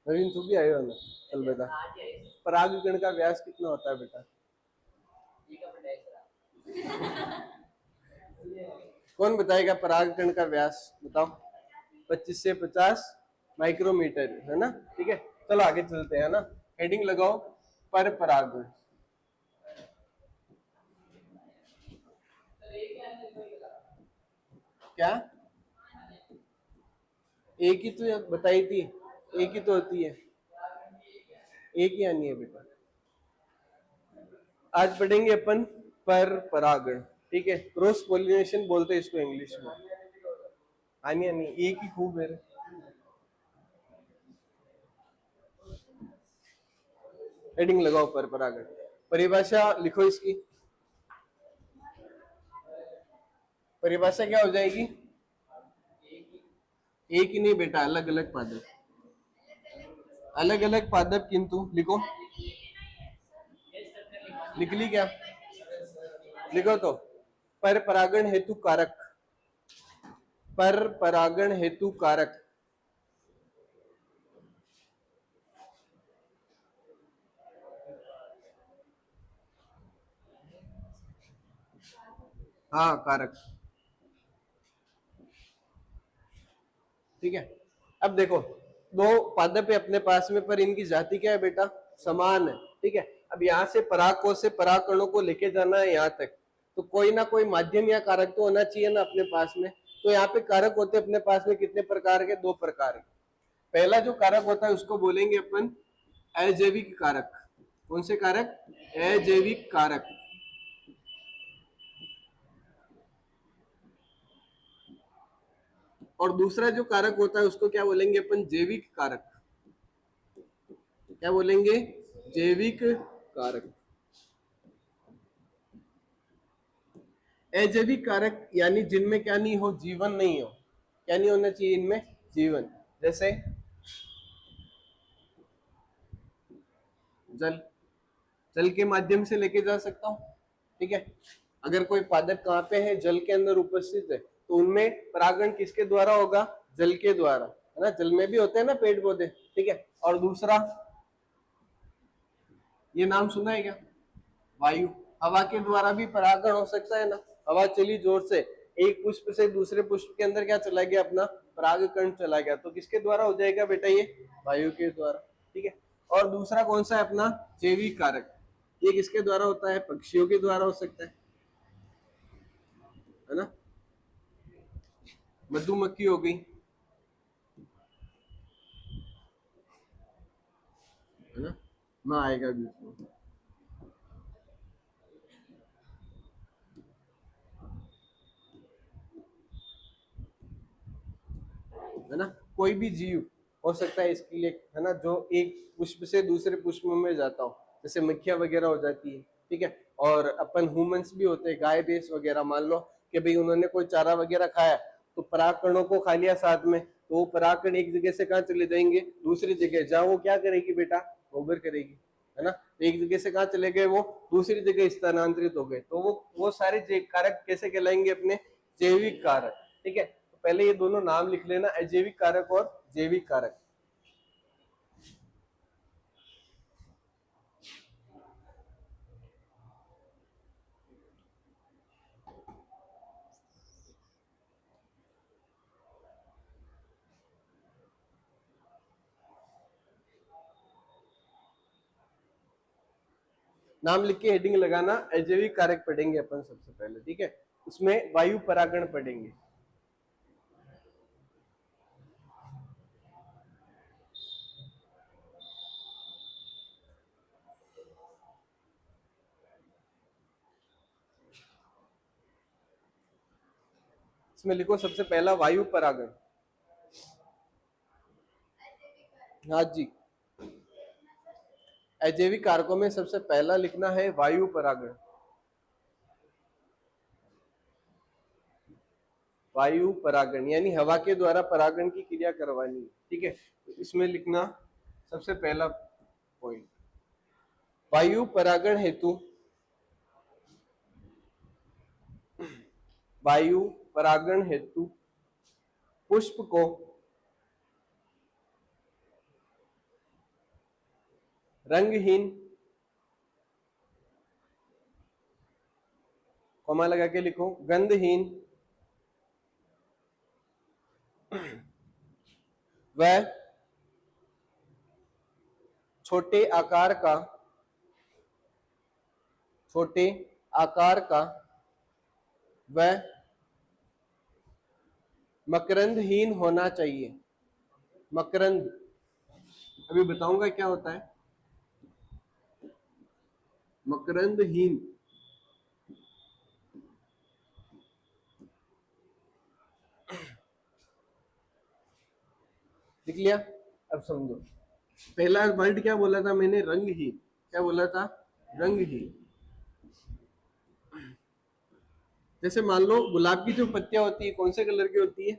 नवीन तू भी आयो ना। चल बेटा, परागकण का व्यास कितना होता है बेटा? कौन बताएगा परागकण का व्यास? बताओ। 25 से 50 माइक्रोमीटर है ना। ठीक है, चलो आगे चलते हैं ना। हेडिंग लगाओ, पर परागण। क्या? एक ही तो बताई थी, एक ही तो होती है, एक ही आनी है बेटा। आज पढ़ेंगे अपन पर परागण। ठीक है, क्रॉस पोलिनेशन बोलते हैं इसको इंग्लिश में। आनी आनी एक ही खूब है। हेडिंग लगाओ, पर परागण। परिभाषा लिखो इसकी। परिभाषा क्या हो जाएगी? एक ही नहीं बेटा, अलग अलग पादप, अलग अलग पादप किंतु। लिखो, लिख ली क्या? लिखो तो। पर परागण हेतु कारक, पर परागण हेतु कारक। हाँ, कारक। ठीक है, अब देखो, दो पादप है अपने पास में, पर इनकी जाति क्या है बेटा? समान है। ठीक है, अब यहाँ से पराग कोश से पराग कणों को लेके जाना है यहाँ तक, तो कोई ना कोई माध्यम या कारक तो होना चाहिए ना अपने पास में। तो यहाँ पे कारक होते हैं अपने पास में कितने प्रकार के? दो प्रकार के। पहला जो कारक होता है उसको बोलेंगे अपन अजैविक कारक। कौन से कारक? अजैविक कारक। और दूसरा जो कारक होता है उसको क्या बोलेंगे अपन? जैविक कारक। क्या बोलेंगे? जैविक कारक। अजैविक कारक यानी जिनमें क्या नहीं हो? जीवन नहीं हो। क्या नहीं होना चाहिए इनमें? जीवन। जैसे जल, जल के माध्यम से लेके जा सकता हूं। ठीक है, अगर कोई पादप कहाँ पे है? जल के अंदर उपस्थित है, तो उनमें परागण किसके द्वारा होगा? जल के द्वारा, है ना। जल में भी होते हैं ना पेड़ पौधे। ठीक है, और दूसरा, ये नाम सुना है क्या? वायु। हवा के द्वारा भी परागण हो सकता है ना। हवा चली जोर से, एक पुष्प से दूसरे पुष्प के अंदर क्या चला गया? अपना परागकण चला गया, तो किसके द्वारा हो जाएगा बेटा? ये वायु के द्वारा। ठीक है, और दूसरा कौन सा है अपना? जैविक कारक। ये किसके द्वारा होता है? पक्षियों के द्वारा हो सकता है ना। मधुमक्खी हो गई, है ना, ना आएगा बीच में, है ना। कोई भी जीव हो सकता है इसके लिए, है ना, जो एक पुष्प से दूसरे पुष्प में जाता हो, जैसे मक्खियां वगैरह हो जाती है। ठीक है, और अपन ह्यूमंस भी होते हैं, गाय भैंस वगैरह। मान लो कि भाई उन्होंने कोई चारा वगैरह खाया, तो परागकणों को खा लिया साथ में, तो वो परागकण एक जगह से कहाँ चले जाएंगे? दूसरी जगह। जहाँ वो क्या करेगी बेटा? गोबर करेगी, है ना। तो एक जगह से कहाँ चले गए? वो दूसरी जगह स्थानांतरित हो गए, तो वो सारे कारक कैसे कहलाएंगे? अपने जैविक कारक। ठीक है, तो पहले ये दोनों नाम लिख लेना, अजैविक कारक और जैविक कारक। नाम लिख के हेडिंग लगाना। अजैविक कारक पढ़ेंगे अपन सबसे पहले। ठीक है, उसमें वायु परागण पढ़ेंगे। इसमें लिखो सबसे पहला वायु परागण। हाँ जी, अजैविक कारकों में सबसे पहला लिखना है वायु परागण। वायु परागण यानी हवा के द्वारा परागण की क्रिया करवानी। ठीक है, तो इसमें लिखना सबसे पहला पॉइंट, वायु परागण हेतु, वायु परागण हेतु पुष्प को रंगहीन, कॉमा लगा के लिखो, गंधहीन, वह छोटे आकार का, छोटे आकार का, वह मकरंदहीन होना चाहिए। मकरंद अभी बताऊंगा क्या होता है। मकरंदहीन, लिख लिया। अब समझो, पहला वर्ड क्या बोला था मैंने, रंगहीन। क्या बोला था, रंगहीन। जैसे मान लो गुलाब की जो पत्तियां होती है कौन से कलर की होती है,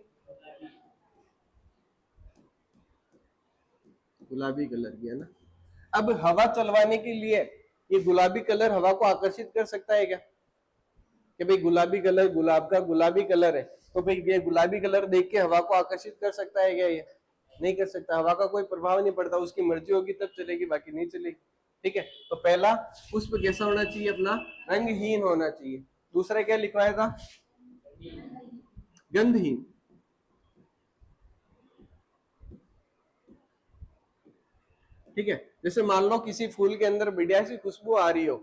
गुलाबी कलर की, है ना। अब हवा चलवाने के लिए ये गुलाबी कलर हवा को आकर्षित कर सकता है क्या, कि भाई गुलाबी कलर गुलाब का गुलाबी कलर है, तो भाई ये गुलाबी कलर देख के हवा को आकर्षित कर सकता है क्या, ये नहीं कर सकता। हवा का कोई प्रभाव नहीं पड़ता, उसकी मर्जी होगी तब चलेगी, बाकी नहीं चलेगी। ठीक है, तो पहला पुष्प कैसा होना चाहिए अपना, रंगहीन होना चाहिए। दूसरा क्या लिखवाया था, गंधहीन। ठीक है, जैसे मान लो किसी फूल के अंदर बढ़िया सी खुशबू आ रही हो,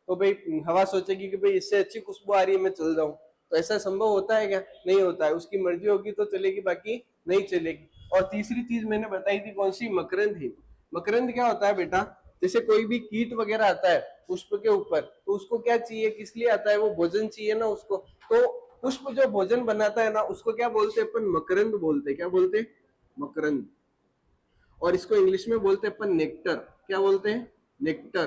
तो भाई हवा सोचेगी कि भाई इससे अच्छी खुशबू आ रही है, मैं चल जाऊं। तो ऐसा संभव होता है क्या, नहीं होता है। उसकी मर्जी होगी तो चलेगी, बाकी नहीं चलेगी। और तीसरी चीज मैंने बताई थी कौन सी, मकरंद ही। मकरंद क्या होता है बेटा, जैसे कोई भी कीट वगैरह आता है पुष्प के ऊपर, तो उसको क्या चाहिए, किस लिए आता है, वो भोजन चाहिए ना उसको। तो पुष्प जो भोजन बनाता है ना, उसको क्या बोलते हैं अपन, मकरंद बोलते हैं। क्या बोलते हैं, मकरंद। और इसको इंग्लिश में बोलते हैं अपन नेक्टर। क्या बोलते हैं, नेक्टर,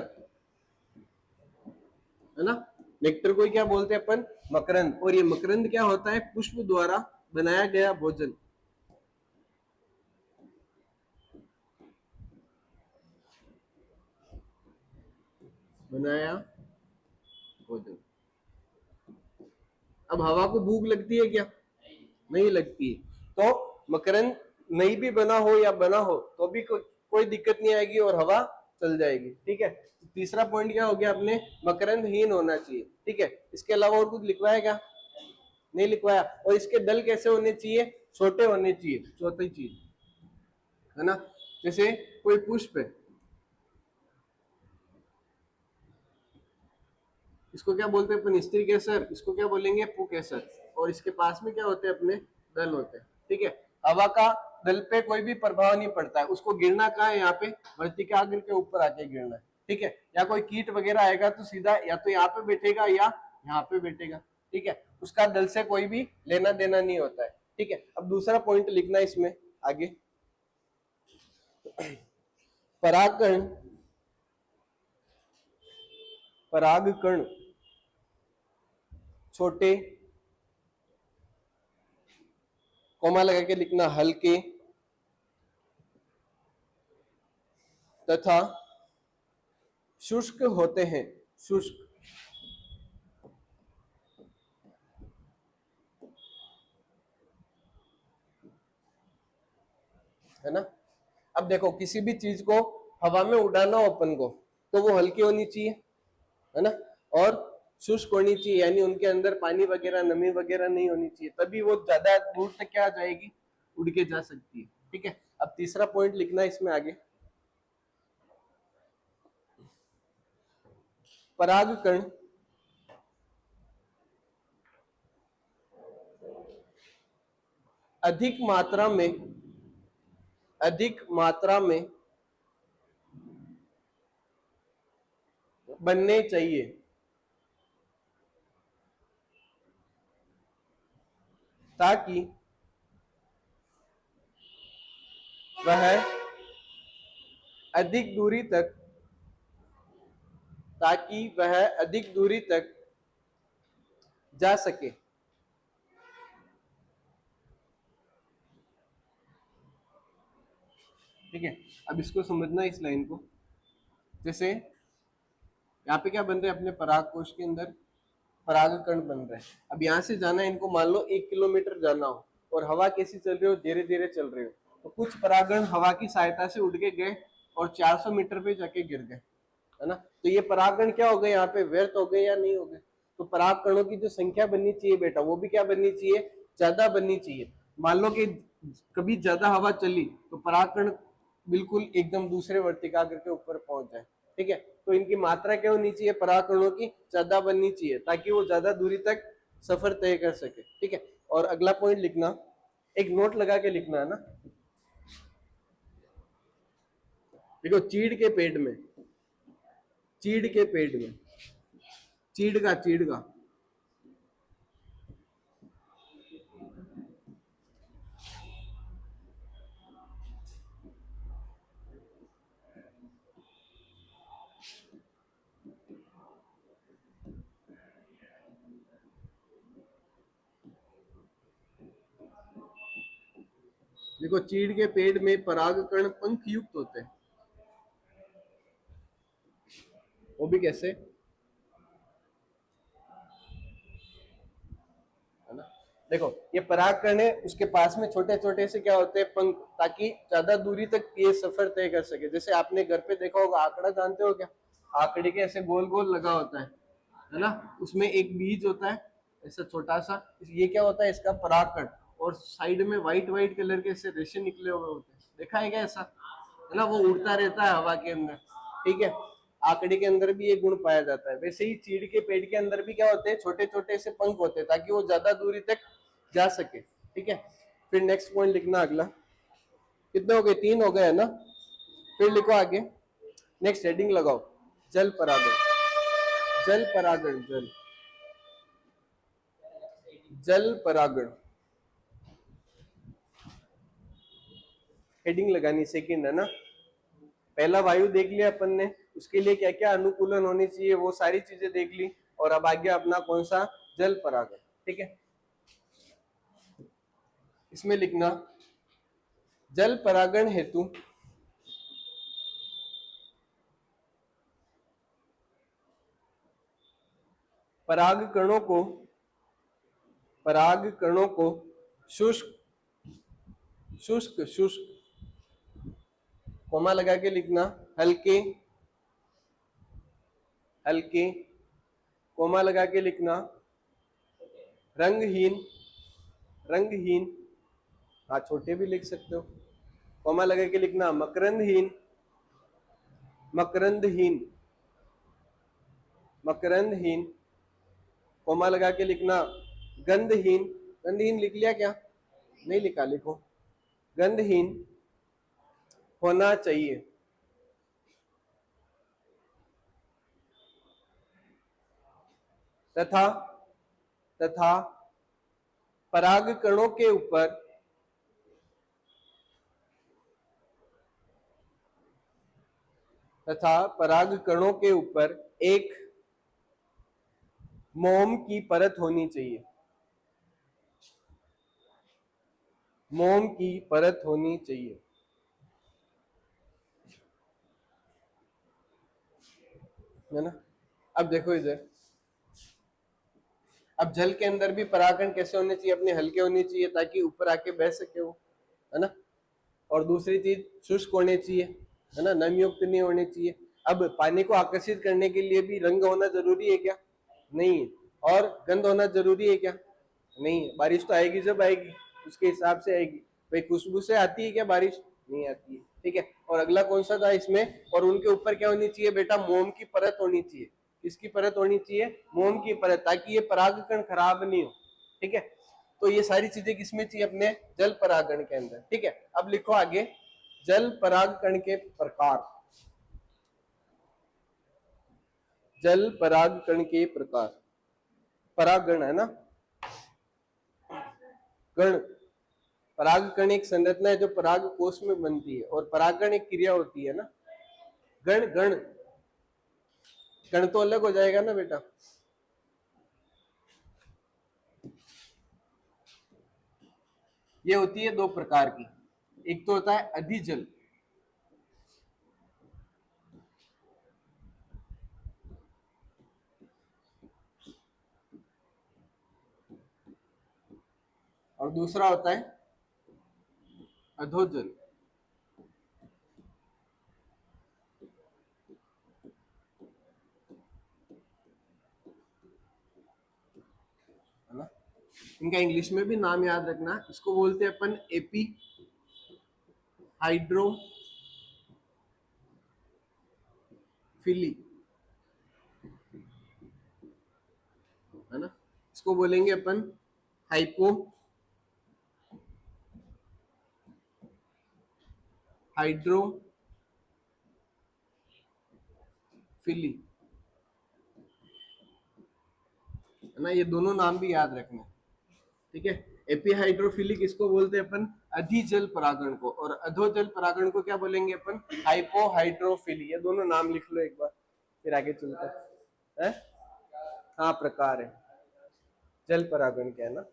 है ना। नेक्टर को क्या बोलते हैं अपन, मकरंद। और ये मकरंद क्या होता है, पुष्प द्वारा बनाया गया भोजन। बनाया भोजन। अब हवा को भूख लगती है क्या, नहीं लगती है। तो मकरंद नहीं भी बना हो या बना हो तो भी कोई दिक्कत नहीं आएगी और हवा चल जाएगी। ठीक है, तीसरा पॉइंट क्या हो गया अपने, मकरंदहीन होना चाहिए। ठीक है, इसके अलावा और कुछ लिखवाया क्या, नहीं लिखवाया। और इसके दल कैसे होने चाहिए, छोटे होने चाहिए, चौथी चीज, है ना। जैसे कोई पुष्प है, इसको क्या बोलते हैं अपन, स्त्री केसर, इसको क्या बोलेंगे, पुकेसर। और इसके पास में क्या होते हैं अपने, दल होते हैं। ठीक है, हवा का दल पे कोई भी प्रभाव नहीं पड़ता है, उसको गिरना कहाँ है, यहाँ पे वर्तिकाग्र के ऊपर आके गिरना है। ठीक है, या कोई कीट वगैरह आएगा तो सीधा या तो यहाँ पे बैठेगा या यहाँ पे बैठेगा। ठीक है, उसका दल से कोई भी लेना देना नहीं होता है। ठीक है, अब दूसरा पॉइंट लिखना है इसमें आगे, परागकण, परागकण छोटे, कोमा लगा के लिखना, हल्के तथा शुष्क होते हैं। शुष्क, है ना। अब देखो किसी भी चीज को हवा में उड़ाना हो अपन को, तो वो हल्की होनी चाहिए, है ना। और शुष्क होनी चाहिए, यानी उनके अंदर पानी वगैरह नमी वगैरह नहीं होनी चाहिए, तभी वो ज्यादा दूर तक क्या जाएगी, उड़ के जा सकती है। ठीक है, अब तीसरा पॉइंट लिखना है इसमें आगे, परागकण अधिक मात्रा में, अधिक मात्रा में बनने चाहिए, ताकि वह अधिक दूरी तक, ताकि वह अधिक दूरी तक जा सके। ठीक है, अब इसको समझना इस लाइन को। जैसे यहाँ पे क्या बन रहे हैं अपने पराग कोश के अंदर, परागकण बन रहे हैं। अब यहाँ से जाना है इनको, मान लो 1 किलोमीटर जाना हो और हवा कैसी चल रही हो, धीरे धीरे चल रही हो, तो कुछ परागकण हवा की सहायता से उड़ के गए और 400 मीटर पे जाके गिर गए, है ना। तो ये परागकण क्या हो गए, यहाँ पे व्यर्थ हो गए या नहीं हो गए। तो परागकणों की जो संख्या बननी चाहिए बेटा, वो भी क्या बननी चाहिए, ज्यादा बननी चाहिए। मान लो कि कभी ज्यादा हवा चली तो परागकण बिल्कुल एकदम दूसरे वर्तिकाग्र के ऊपर पहुंच जाए, ठीक है। तो इनकी मात्रा क्या होनी चाहिए, परागकणों की ज्यादा बननी चाहिए, ताकि वो ज्यादा दूरी तक सफर तय कर सके, ठीक है। और अगला पॉइंट लिखना, एक नोट लगा के लिखना है ना। देखो चीड़ के पेट में, चीड़ के पेट में, चीड़ का देखो चीड़ के पेट में परागकण पंख युक्त होते हैं। वो भी कैसे, है ना। देखो ये परागकण है, उसके पास में छोटे छोटे से क्या होते हैं, पंख, ताकि ज्यादा दूरी तक ये सफर तय कर सके। जैसे आपने घर पे देखा होगा, आंकड़ा जानते हो क्या, आंकड़े के ऐसे गोल गोल लगा होता है ना। उसमें एक बीज होता है ऐसा छोटा सा, ये क्या होता है, इसका परागकण। और साइड में व्हाइट व्हाइट कलर के ऐसे रेशे निकले हुए होते हैं, देखा है क्या ऐसा, है ना। वो उड़ता रहता है हवा के अंदर, ठीक है। आंकड़े के अंदर भी ये गुण पाया जाता है। वैसे ही चीड़ के पेट के अंदर भी क्या होते हैं, छोटे छोटे से पंख होते हैं, ताकि वो ज्यादा दूरी तक जा सके, ठीक है। फिर नेक्स्ट पॉइंट लिखना अगला, कितने हो गए, 3 हो गए, है ना। फिर लिखो आगे, नेक्स्ट हेडिंग लगाओ, जल परागण, जल परागण, जल परागण, हेडिंग लगानी सेकंड, है ना। पहला वायु देख लिया अपन ने, उसके लिए क्या क्या अनुकूलन होनी चाहिए वो सारी चीजें देख ली। और अब आगे अपना कौन सा, जल परागण, ठीक है। इसमें लिखना, जल परागण हेतु पराग कणों को, पराग कणों को शुष्क, शुष्क, शुष्क, कोमा लगा के लिखना, हल्के, हल्के, कोमा लगा के लिखना, रंगहीन, रंगहीन, हाँ छोटे भी लिख सकते हो, कोमा लगा के लिखना, मकरंदहीन, मकरंदहीन, मकरंदहीन, कोमा लगा के लिखना, गंधहीन, गंधहीन लिख लिया क्या, नहीं लिखा, लिखो, गंधहीन होना चाहिए, तथा, तथा पराग कणों के ऊपर, तथा पराग कणों के ऊपर एक मोम की परत होनी चाहिए, मोम की परत होनी चाहिए, है ना। अब देखो इधर, अब जल के अंदर भी परागकण कैसे होने चाहिए, अपने हल्के होने चाहिए, ताकि ऊपर आके बह सके वो, है ना। और दूसरी चीज, शुष्क होने चाहिए, है ना, नम युक्त नहीं होने चाहिए। अब पानी को आकर्षित करने के लिए भी रंग होना जरूरी है क्या, नहीं है। और गंध होना जरूरी है क्या, नहीं है। बारिश तो आएगी जब आएगी, उसके हिसाब से आएगी। भाई खुशबू से आती है क्या बारिश, नहीं आती है, ठीक है। और अगला कौन सा था इसमें, और उनके ऊपर क्या होनी चाहिए बेटा, मोम की परत होनी चाहिए। किसकी परत होनी चाहिए, मोम की परत, ताकि ये परागकण खराब नहीं हो, ठीक है। तो ये सारी चीजें किसमें चाहिए, अपने जल परागण के अंदर, ठीक है। अब लिखो आगे, जल परागकण के प्रकार, जल परागकण के प्रकार, परागण है ना, गण, परागकण एक संरचना है जो पराग कोश में बनती है, और परागण एक क्रिया होती है ना। गण, गण, गण तो अलग हो जाएगा ना बेटा। ये होती है 2 प्रकार की, एक तो होता है अधिजल, और दूसरा होता है अधोजल। इनका इंग्लिश में भी नाम याद रखना, इसको बोलते हैं अपन एपी हाइड्रोफिली, है ना। इसको बोलेंगे अपन हाइपो हाइड्रोफिली, है ना। ये दोनों नाम भी याद रखना, ठीक है। एपीहाइड्रोफिली किसको बोलते हैं अपन? अधिजल परागण को। और अधोजल परागण को क्या बोलेंगे अपन? हाइपोहाइड्रोफिली। ये दोनों नाम लिख लो एक बार, फिर आगे चलते हैं। हाँ, प्रकार है। जल परागण क्या है ना,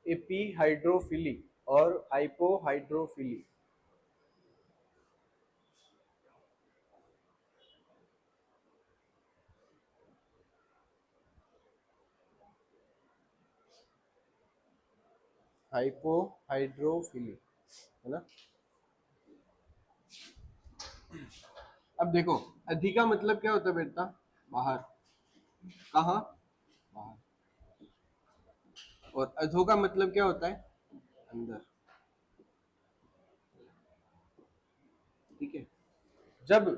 एपीहाइड्रोफिली और हाइपोहाइड्रोफिली। हाइपोहाइड्रोफिली, है ना। अब देखो, अधिका मतलब क्या होता है बेटा? बाहर। कहाँ? बाहर। और अधो का मतलब क्या होता है? अंदर। ठीक है। जब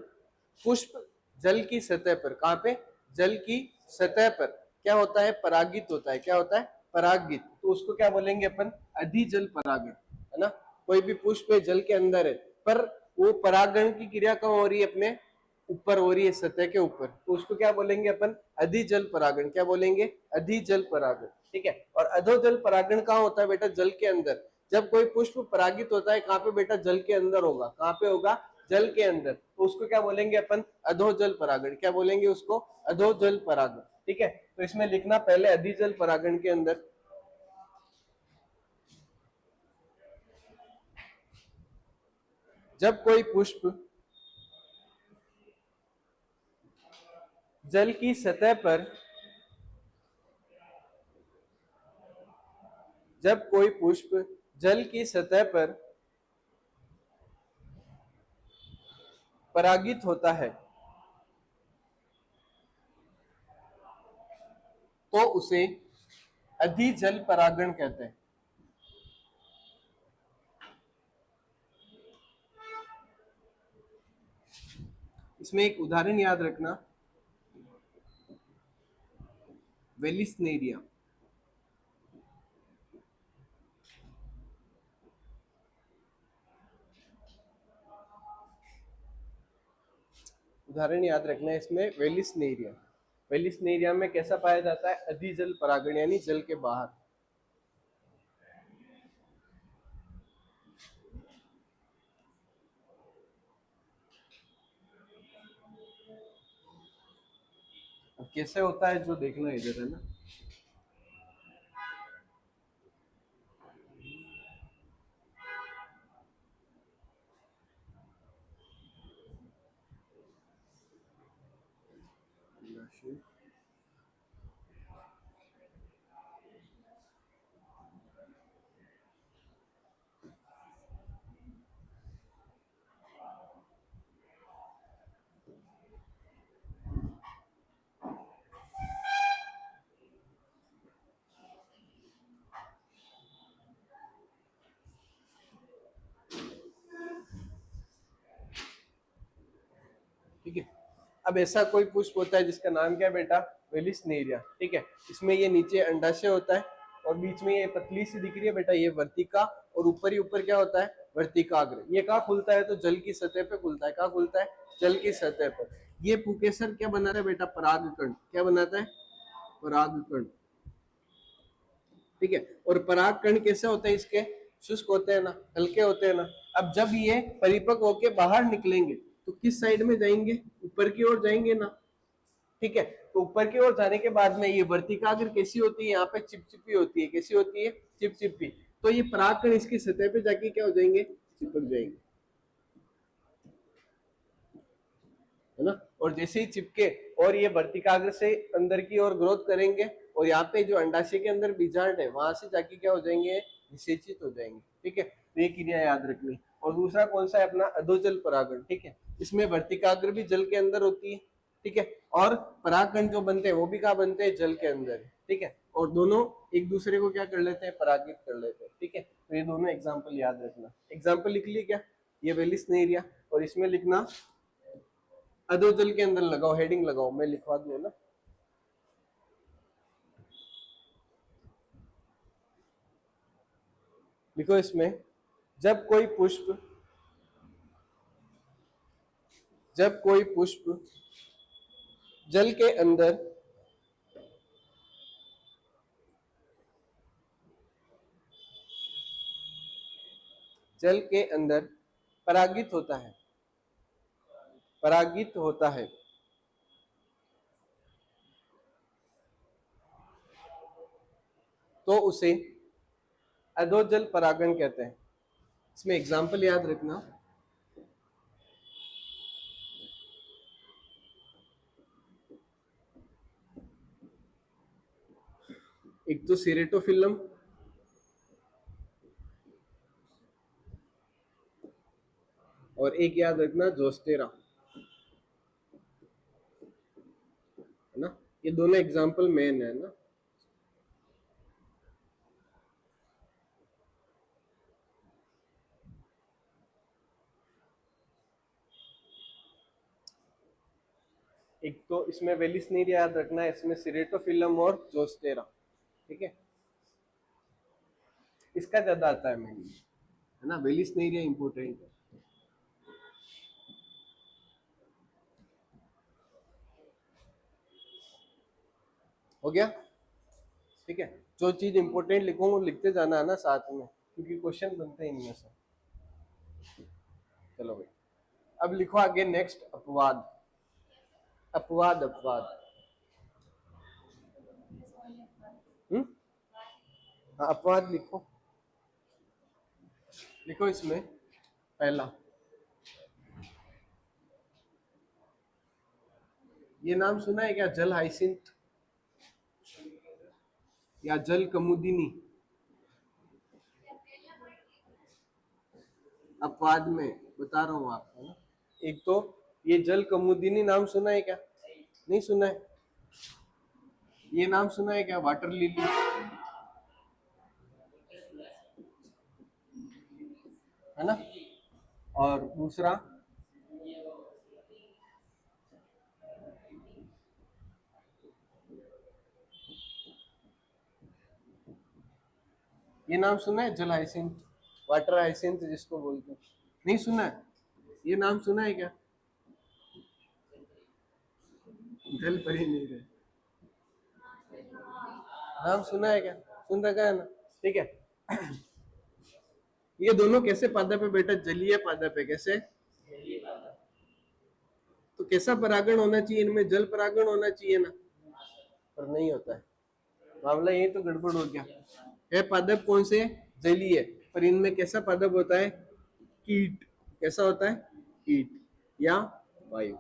पुष्प जल की सतह पर, कहाँ पे? जल की सतह पर क्या होता है? परागित होता है। क्या होता है? परागित। तो उसको क्या बोलेंगे अपन? अधिजल परागण, है ना। कोई भी पुष्प जल के अंदर है, पर वो परागण की क्रिया कहाँ हो रही है? अपने ऊपर हो रही है, सतह के ऊपर। तो उसको क्या बोलेंगे अपन? अधिजल परागण। क्या बोलेंगे? अधिजल परागण। ठीक है। और अधोजल परागण कहाँ होता है बेटा? जल के अंदर। जब कोई पुष्प परागित होता है, कहाँ पे बेटा? जल के अंदर होगा। कहाँ पे होगा? जल के अंदर। तो उसको क्या बोलेंगे अपन? अधोजल परागण। क्या बोलेंगे उसको? अधोजल परागण। ठीक है। तो इसमें लिखना पहले अधिजल परागण के अंदर, जब कोई पुष्प जल की सतह पर, जब कोई पुष्प जल की सतह पर परागित होता है, तो उसे अधिजल परागण कहते हैं। इसमें एक उदाहरण याद रखना, वेलिस्नेरिया। उदाहरण याद रखना है इसमें, वेलिस्नेरिया। वेलिस्नेरिया में कैसा पाया जाता है? अधिजल परागण, यानी जल के बाहर। अब कैसे होता है जो देखना इधर, है ना। ठीक है। अब ऐसा कोई पुष्प होता है जिसका नाम क्या है बेटा? वेलिस्नेरिया। ठीक है। इसमें ये नीचे अंडाशय होता है, और बीच में ये पतली सी दिख रही है बेटा, ये वर्तिका। और ऊपर ही ऊपर क्या होता है? वर्तिकाग्र। ये कहाँ खुलता है? तो जल की सतह पे खुलता है। कहाँ खुलता है? जल की सतह पर। ये पुकेसर क्या बनाता है बेटा? परागकण। क्या बनाता है? परागकण। ठीक है। और परागकण कैसे होते हैं इसके? शुष्क होते हैं ना, हल्के होते हैं ना। अब जब ये परिपक्व होके बाहर निकलेंगे तो किस साइड में जाएंगे, ऊपर की ओर जाएंगे ना, ठीक है। तो ऊपर की ओर जाने के बाद में ये वर्तिकाग्र कैसी होती है, यहाँ पे चिपचिपी होती है, कैसी होती है, चिपचिपी। तो ये परागकण इसकी सतह पे जाके क्या हो जाएंगे, चिपक जाएंगे, है ना। और जैसे ही चिपके और ये वर्तिकाग्र से अंदर की ओर ग्रोथ करेंगे और यहाँ पे जो अंडाशय के अंदर बीजांड है वहां से जाके क्या हो जाएंगे, निषेचित हो जाएंगे, ठीक है। तो ये क्रिया याद रखनी। और दूसरा कौन सा है अपना, अधोजल परागण, ठीक है। इसमें वर्तिकाग्र भी जल के अंदर होती है, ठीक है। और परागकण जो बनते हैं वो भी कहाँ बनते हैं, जल के अंदर, ठीक है। और दोनों एक दूसरे को क्या कर लेते हैं, परागित कर लेते हैं, ठीक है। तो ये दोनों एग्जाम्पल याद रखना। एग्जाम्पल लिख ली क्या, ये वेलिस नेरिया, और इसमें लिखना अधोजल के अंदर लगाओ, हेडिंग लगाओ, मैं लिखवा दूं ना। लिखो इसमें, जब कोई पुष्प जब कोई पुष्प जल के अंदर जल के अंदर परागित होता है, परागित होता है, तो उसे अधोजल परागण कहते हैं। इसमें एग्जाम्पल याद रखना। एक तो सीरेटोफिलम, और एक याद रखना जोस्टेरा, है ना। ये दोनों एग्जाम्पल मेन है ना। एक तो इसमें वेलिस नेरिया याद रखना है, इसमें सीरेटोफिलम और जोस्टेरा, ठीक है। इसका ज्यादा आता है मेन, है ना, वेलिस नेरिया इंपोर्टेंट है। हो गया, ठीक है। जो चीज इंपोर्टेंट लिखूंगा लिखते जाना है ना साथ में, क्योंकि क्वेश्चन बनते हैं इनमें से। चलो भाई, अब लिखो आगे नेक्स्ट, अपवाद। अपवाद, अपवाद। हम्म, हाँ, अपवाद लिखो। लिखो इसमें पहला, ये नाम सुना है क्या, जल हाइसिंथ या जल कमुदिनी। अपवाद में बता रहा हूँ आपको ना। एक तो ये जल कमुदिनी नाम सुना है क्या, नहीं सुना है। ये नाम सुना है क्या, वाटर लिली, है ना। और दूसरा, ये नाम सुना है, जल हाइसिंथ, वाटर हाइसिंथ जिसको बोलते हैं, नहीं सुना है। ये नाम सुना है क्या, जल परी नहीं रहे, नाम सुना है क्या, सुन रखा है ना, ठीक है। ये दोनों कैसे पादप है बेटा, जलीय पादप है, कैसे। तो कैसा परागण होना चाहिए इनमें, जल परागण होना चाहिए ना, पर नहीं होता है। मामला ये तो गड़बड़ हो गया है। पादप कौन से, जलीय, पर इनमें कैसा पादप होता है, कीट। कैसा होता है, कीट या वायु।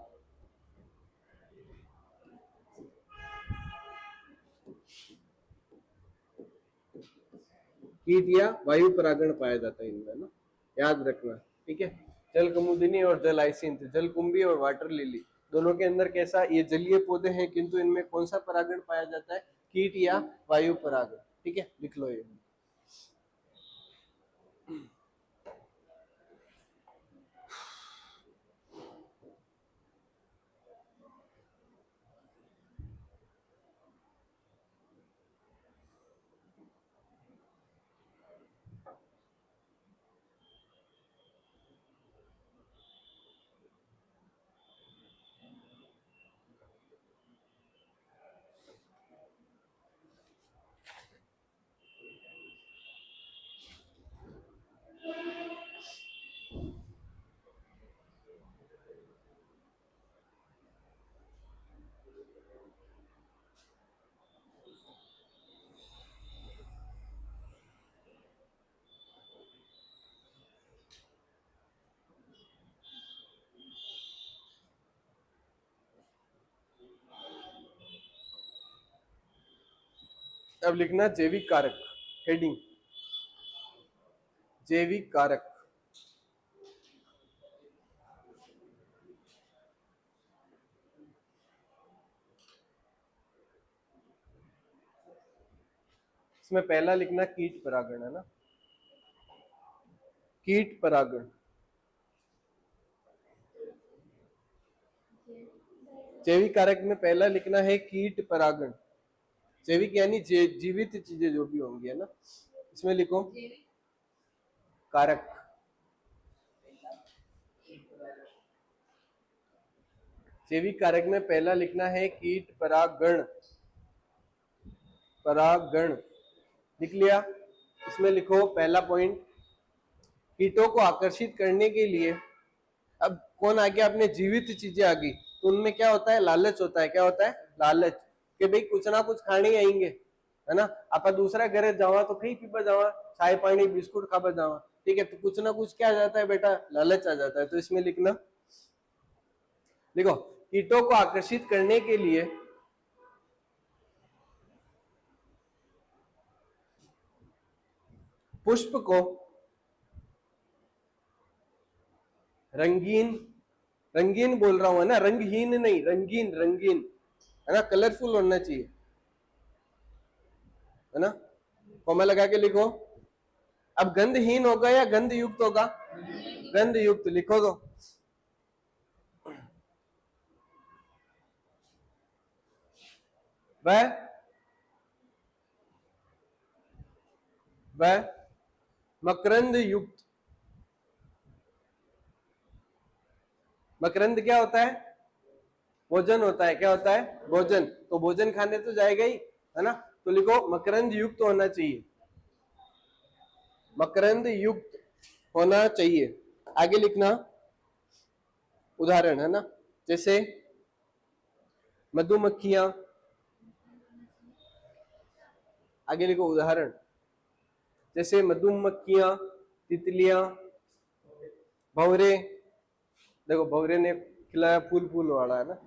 कीट या वायु परागण पाया जाता है इनमें ना, याद रखना, ठीक है। जल कुमुदिनी और जल हाइसिंथ, जल कुंभी और वाटर लिली, दोनों के अंदर कैसा, ये जलीय पौधे हैं, किंतु इनमें कौन सा परागण पाया जाता है, कीट या वायु परागण, ठीक है, लिख लो ये। अब लिखना जैविक कारक, हेडिंग जैविक कारक। इसमें पहला लिखना कीट परागण, है ना, कीट परागण। जैविक कारक में पहला लिखना है कीट परागण। जैविक यानी जीवित चीजें जो भी होंगी, है ना। इसमें लिखो कारक, जैविक कारक में पहला लिखना है कीट परागण, परागण लिख लिया। इसमें लिखो पहला पॉइंट, कीटों को आकर्षित करने के लिए, अब कौन आ गया, अपने जीवित चीजें आ गई, तो उनमें क्या होता है, लालच होता है। क्या होता है, लालच, कि भाई कुछ ना कुछ खाने आएंगे, है ना। आप दूसरा घरे जावा तो कहीं पीपा जावा, चाय पानी बिस्कुट खापा जावा, ठीक है, तो कुछ ना कुछ क्या आ जाता है बेटा, लालच आ जाता है। तो इसमें लिखना, देखो कीटों को आकर्षित करने के लिए पुष्प को रंगीन, रंगीन बोल रहा हूं, है ना, रंगहीन नहीं, रंगीन, रंगीन, है ना, कलरफुल होना चाहिए, है ना। कॉमा लगा के लिखो। अब गंधहीन होगा या गंध युक्त होगा, गंध युक्त लिखो। तो वह मकरंद युक्त, मकरंद क्या होता है, भोजन होता है। क्या होता है, भोजन, तो भोजन खाने तो जाएगा ही, है ना। तो लिखो मकरंद युक्त होना चाहिए, मकरंद युक्त होना चाहिए। आगे लिखना उदाहरण, है ना, जैसे मधुमक्खियां, आगे लिखो उदाहरण, जैसे मधुमक्खियां, तितलियां, भंवरे, देखो भंवरे ने खिलाया फूल फूल वाला, है ना,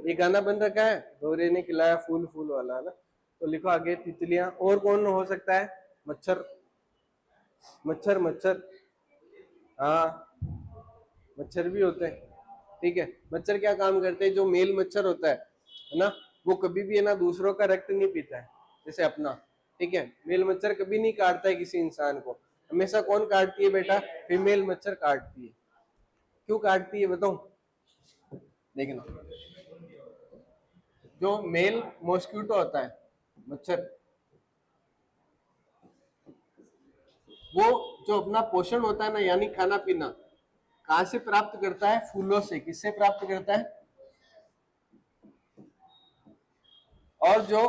ये गाना बन रखा है, भंवरे ने खिलाया फूल फूल वाला, है ना। तो लिखो आगे तितलियां। और कौन हो सकता है, मच्छर, मच्छर, मच्छर, हाँ मच्छर भी होते हैं, ठीक है। मच्छर क्या काम करते हैं, जो मेल मच्छर होता है ना, वो कभी भी है ना दूसरों का रक्त नहीं पीता है, जैसे अपना, ठीक है। मेल मच्छर कभी नहीं काटता है किसी इंसान को, हमेशा कौन काटती है बेटा, फीमेल मच्छर काटती है। क्यों काटती है बताऊं, देखना, जो मेल मॉस्किटो होता है, मच्छर, वो जो अपना पोषण होता है ना, यानी खाना पीना, कहां से प्राप्त करता है, फूलों से। किससे प्राप्त करता है, और जो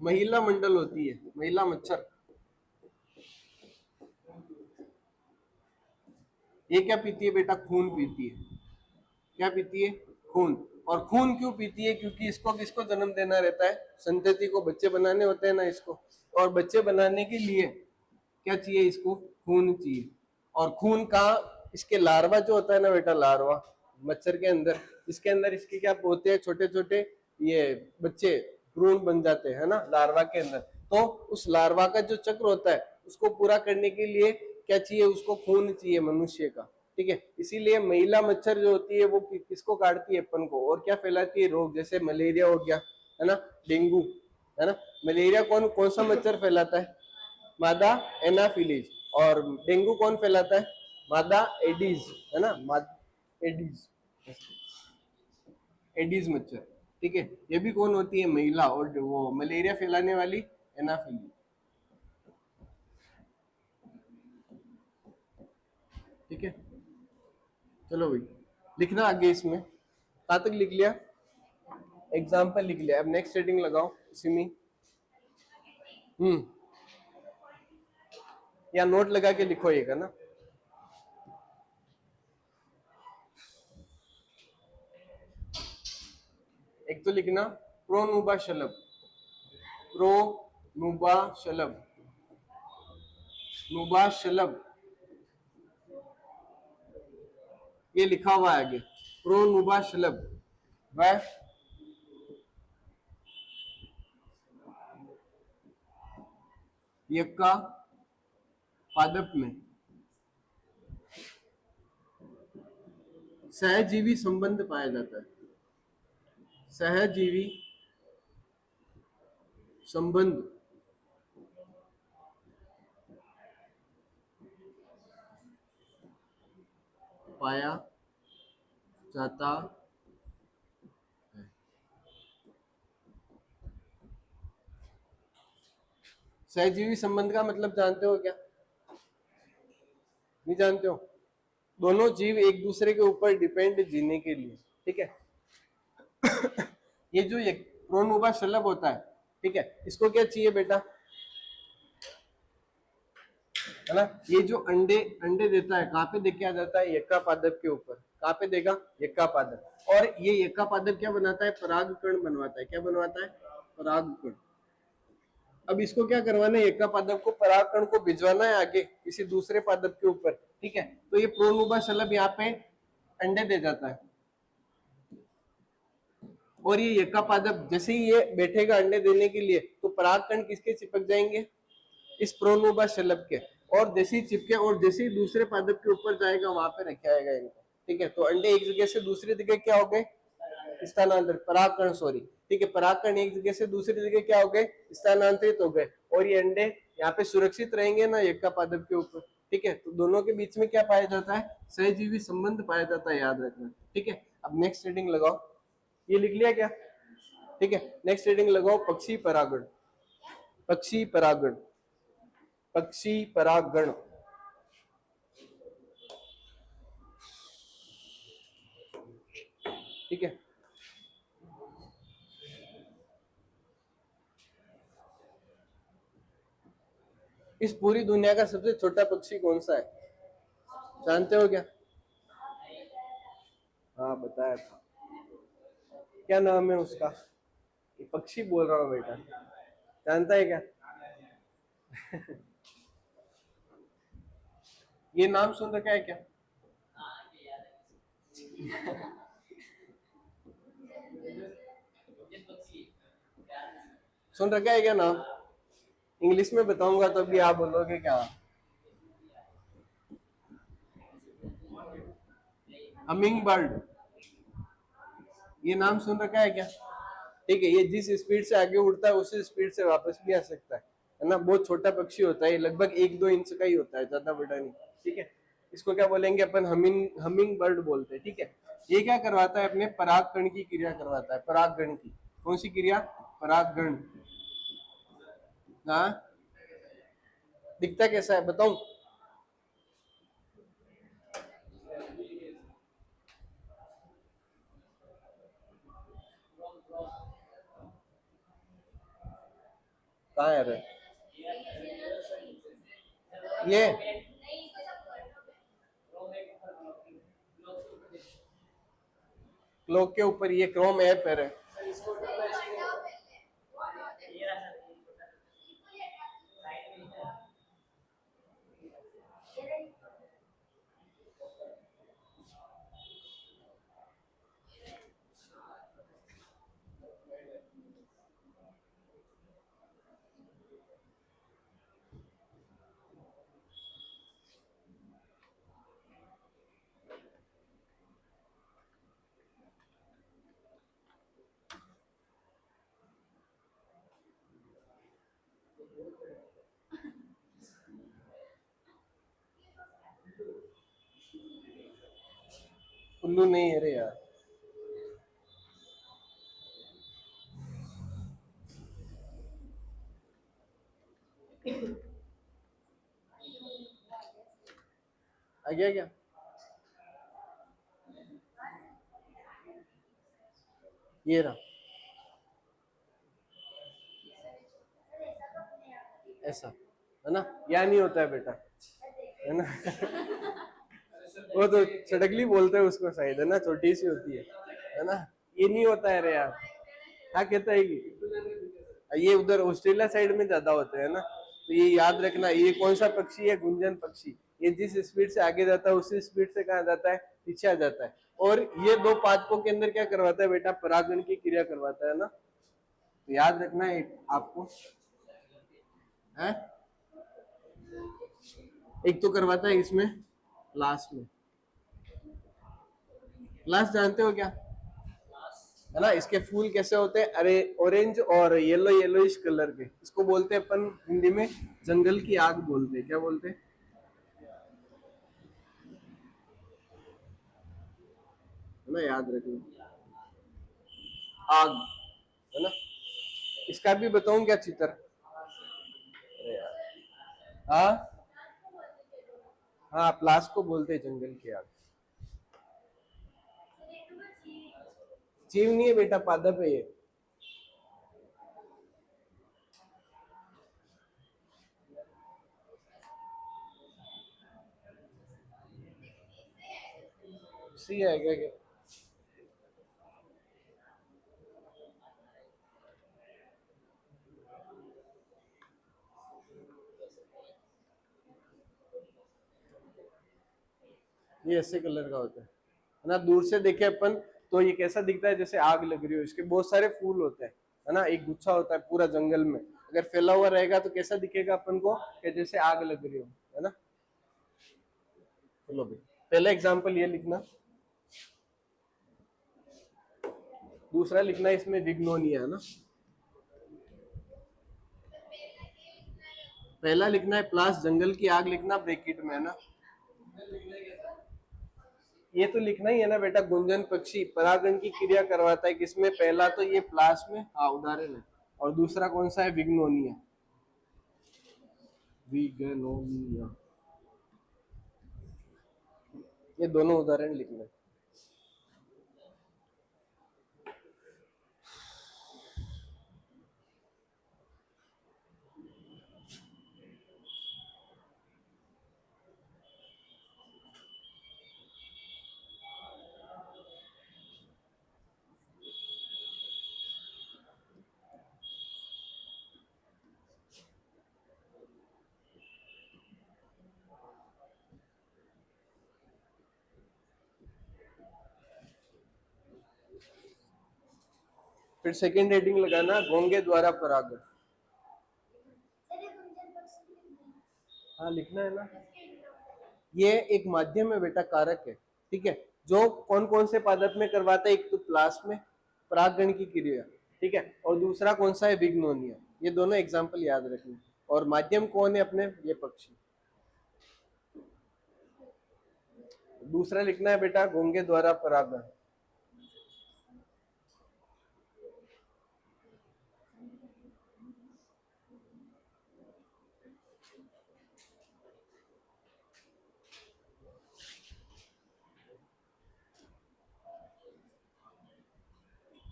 महिला मंडल होती है, महिला मच्छर, ये क्या पीती है बेटा, खून पीती है। क्या पीती है, खून। और खून क्यों पीती है, क्योंकि इसको किसको जन्म देना रहता है, संतति को, बच्चे बनाने होते हैं ना इसको, और बच्चे बनाने के लिए क्या चाहिए इसको, खून चाहिए। और खून का, इसके लार्वा जो होता है ना बेटा, लार्वा मच्छर के अंदर, इसके अंदर इसके क्या होते हैं, छोटे छोटे ये बच्चे, भ्रूण बन जाते हैं ना लार्वा के अंदर। तो उस लार्वा का जो चक्र होता है, उसको पूरा करने के लिए क्या चाहिए, उसको खून चाहिए मनुष्य का, ठीक है। इसीलिए महिला मच्छर जो होती है वो किसको काटती है, अपन को, और क्या फैलाती है, रोग, जैसे मलेरिया हो गया, है ना, डेंगू, है ना। मलेरिया कौन कौन सा मच्छर फैलाता है, मादा एनाफिलीज। और डेंगू कौन फैलाता है, मादा एडीज, है ना, एडीज, एडीज मच्छर, ठीक है। ये भी कौन होती है, महिला, और वो मलेरिया फैलाने वाली एनाफिलीज, ठीक है। चलो भाई, लिखना आगे इसमें, कहाँ तक लिख लिया, एग्जाम्पल लिख लिया। अब नेक्स्ट हेडिंग लगाओ इसी में, या नोट लगा के लिखो एक, है ना। एक तो लिखना प्रोनुबा शलभ, प्रोनुबा शलभ, नुबा शलभ, ये लिखा हुआ है आगे, प्रोनुबा शलभ। वह यक्का पादप में सहजीवी संबंध पाया जाता है। सहजीवी संबंध पाया जाता है। सहजीवी संबंध का मतलब जानते हो क्या? नहीं जानते हो? दोनों जीव एक दूसरे के ऊपर डिपेंड जीने के लिए, ठीक है। ये जो ये प्रोनुबा शलभ होता है, ठीक है, इसको क्या चाहिए बेटा, है ना, ये जो अंडे अंडे देता है कहाँ पे देके आ जाता है, यक्का पादप के ऊपर। कहाँ पे देगा? यक्का पादप। और ये यक्का पादप क्या बनाता है? परागकण बनवाता है। क्या बनवाता है? परागकण। अब इसको क्या करवाना है? यक्का पादप को परागकण को भिजवाना है आगे किसी दूसरे पादप के ऊपर, ठीक है। तो ये प्रोनुबा शलभ यहाँ पे अंडे दे जाता है, और ये यक्का पादप जैसे ही ये बैठेगा अंडे देने के लिए, तो परागकण किसके चिपक जाएंगे? इस प्रोनुबा शलभ के। और जैसे ही चिपके और जैसे ही दूसरे पादप के ऊपर जाएगा वहां पे रखा जाएगा इनको, ठीक है। तो अंडे एक जगह से दूसरी जगह क्या हो गए? स्थानांतरित। परागकण, सॉरी, ठीक है, परागकण एक जगह से दूसरी जगह क्या हो गए? स्थानांतरित हो गए। और ये अंडे यहाँ पे सुरक्षित रहेंगे ना यक्का पादप के ऊपर, ठीक है। तो दोनों के बीच में क्या पाया जाता है? सहजीवी संबंध पाया जाता है, याद रखना, ठीक है। अब नेक्स्ट हेडिंग लगाओ, ये लिख लिया क्या? ठीक है, नेक्स्ट हेडिंग लगाओ, पक्षी परागण। पक्षी परागण, पक्षी परागण। ठीक है, इस पूरी दुनिया का सबसे छोटा पक्षी कौन सा है? जानते हो क्या? हाँ बताया था, क्या नाम है उसका? ये पक्षी बोल रहा हूँ बेटा, जानता है क्या? ये नाम सुन रखा है क्या? सुन रखा है क्या नाम? इंग्लिश में बताऊंगा तो भी आप बोलोगे क्या? हमिंग बर्ड, ये नाम सुन रखा है क्या? ठीक है, ये जिस स्पीड से आगे उड़ता है उसी स्पीड से वापस भी आ सकता है ना। बहुत छोटा पक्षी होता है, लगभग 1-2 इंच का ही होता है, ज्यादा बड़ा नहीं, ठीक है। इसको क्या बोलेंगे अपन? हमिंग बर्ड बोलते हैं, ठीक है। ये क्या करवाता है? अपने परागकण की क्रिया करवाता है। परागगण की कौन सी क्रिया? परागगण। हाँ, दिखता कैसा है बताऊं? कहाँ है रे ये? क्लोक के ऊपर ये क्रोम ऐप है रे। उल्लू नहीं है रे यार। आ गया क्या? ये रहा, ऐसा है ना, या नहीं होता है बेटा, है ना। वो तो चटकली बोलते हैं उसको शायद, है ना, छोटी सी होती है ना। ये नहीं होता है रे यार। हाँ कहता है कि ये उधर ऑस्ट्रेलिया साइड में ज्यादा होते हैं ना। तो ये याद रखना, ये कौन सा पक्षी है? गुंजन पक्षी। ये जिस स्पीड से आगे जाता है उसी स्पीड से कहाँ जाता है? पीछे आ जाता है। और ये दो पादपों के अंदर क्या करवाता है बेटा? परागण की क्रिया करवाता है ना। तो याद रखना है आपको, है एक तो करवाता है इसमें लास्ट में। लास्ट जानते हो क्या है ना? इसके फूल कैसे होते हैं? अरे ऑरेंज और येलो येलोइश कलर के। इसको बोलते हैं अपन हिंदी में जंगल की आग बोलते हैं। क्या बोलते हैं? है ना, याद रखना, आग, है ना। इसका भी बताऊं क्या चित्र? अरे यार, हाँ हाँ, प्लास को बोलते हैं जंगल की आग। चीव नहीं है बेटा, पादप है ये। सी आएगा क्या? ये ऐसे कलर का होता है ना। दूर से देखे अपन तो ये कैसा दिखता है? जैसे आग लग रही हो। इसके बहुत सारे फूल होते हैं, है ना। एक गुच्छा होता है पूरा जंगल में, अगर फैला हुआ रहेगा तो कैसा दिखेगा अपन को? कि जैसे आग लग रही हो, है ना। चलो भाई, पहला एग्जाम्पल ये लिखना। दूसरा लिखना है इसमें विग्नोनिया, है ना। पहला लिखना है प्लास जंगल की आग लिखना ब्रैकेट में, है ना। ये तो लिखना ही है ना बेटा। गुंजन पक्षी परागण की क्रिया करवाता है किसमें? पहला तो ये प्लास में, हाँ उदाहरण है। और दूसरा कौन सा है? विग्नोनिया। विग्नोनिया, ये दोनों उदाहरण लिखना है। फिर सेकंड हेडिंग लगाना, घोंगे द्वारा परागण। हाँ लिखना है ना। ये एक माध्यम है बेटा, कारक है, ठीक है। जो कौन कौन से पादप में करवाता है? एक तो प्लास में परागण की क्रिया, ठीक है। और दूसरा कौन सा है? विग्नोनिया। ये दोनों एग्जाम्पल याद रखना। और माध्यम कौन है अपने? ये पक्षी। दूसरा लिखना है बेटा घोंगे द्वारा परागण।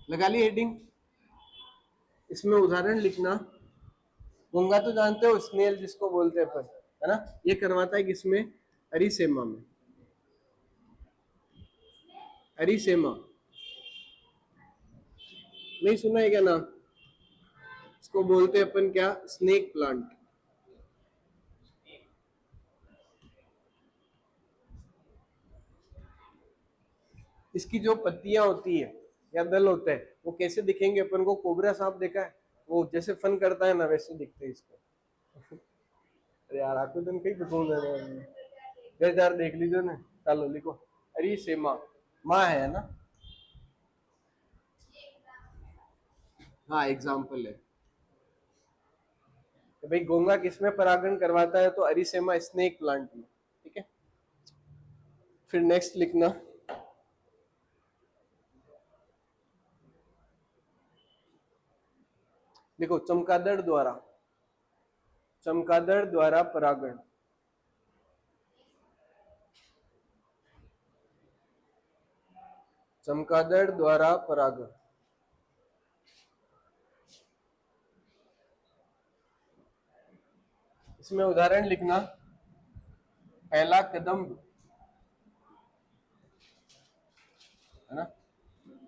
लगा ली हेडिंग? इसमें उदाहरण लिखना। घोंगा तो जानते हो, स्नेल जिसको बोलते हैं अपन, है ना। ये करवाता है किसमें? अरिसेमा में। अरिसेमा नहीं सुना है क्या नाम? इसको बोलते हैं अपन क्या? Snake plant. इसकी जो पत्तियां होती है या दल होते हैं वो कैसे दिखेंगे अपन को? कोबरा सांप देखा है? वो जैसे फन करता है ना, वैसे दिखते हैं इसको। अरे यार, आपको दिन कहीं घूम यार, देख लीजिए ना। चलो लिखो, अरे सेमा, माँ है ना। हाँ एग्जाम्पल है कि भाई घोंगा किसमें परागण करवाता है? तो अरिसेमा स्नेक प्लांट में, ठीक है। फिर नेक्स्ट लिखना, देखो चमगादड़ द्वारा, चमगादड़ द्वारा परागण। चमगादड़ द्वारा परागण। इसमें उदाहरण लिखना, पहला कदम्ब, है ना।